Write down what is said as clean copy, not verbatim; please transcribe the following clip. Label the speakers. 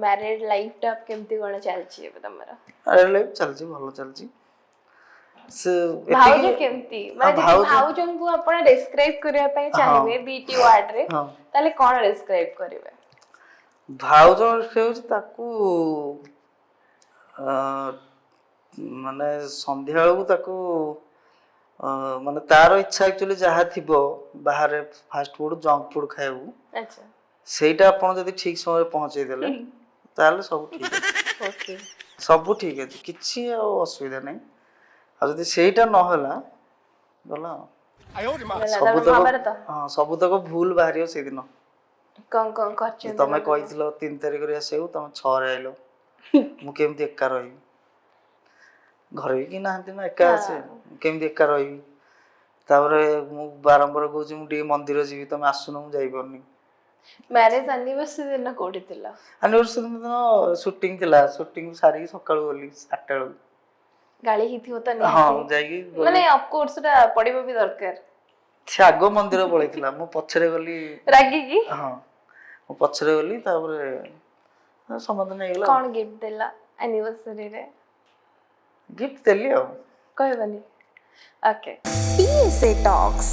Speaker 1: married life टा केमती कोन चलची ए तमरा
Speaker 2: अरे लाइफ चलची भलो चलची से
Speaker 1: भाउज केमती माने जति भाउजन को आपण डिस्क्राइब करिया पय चाहिबे बीटी वर्ड रे ताले कोन डिस्क्राइब करिवे
Speaker 2: भाउज से ताकू माने संध्या बेलू ताकू माने तार इच्छा एक्चुअली जहा थिबो बाहर फास्ट फूड जंक फूड खाइबू
Speaker 1: अच्छा
Speaker 2: सेटा आपण जदी ठीक समय पहुंचे देले ताले सब ठीक है
Speaker 1: ओके
Speaker 2: सब ठीक है किछि असुविधा नहीं आ जदी सेटा न होला गला सब तक भूल बाहरियो से दिन
Speaker 1: कौन करछ
Speaker 2: तमे कहितलो 3 तारिख रे आसेउ तमे 6 रे आइलो मु केमती एका रही घर भी कि नाहंती ना एका आसे केमती एका रही तापरे मु बारंबार कहूची मु डी मंदिर जीवी तमे आसुनो मु जाई परनी
Speaker 1: मैरिज एनिवर्सरी दिन कोठी थिला
Speaker 2: एनिवर्सरी दिन शूटिंग थिला शूटिंग सारी सकाळू बोली 8 टा
Speaker 1: गाड़ी ही थी होता नहीं
Speaker 2: हां जाई
Speaker 1: माने ऑफ कोर्स रा पड़िबो भी दरकार
Speaker 2: छागो मंदिर पळैतिला मु पछरे गली
Speaker 1: रागी की
Speaker 2: हां मु पछरे गली तापरे समाधान हेला
Speaker 1: कोन गिफ्ट देला एनिवर्सरी रे
Speaker 2: गिफ्ट देली हो
Speaker 1: कहबनी ओके
Speaker 3: PSA Talks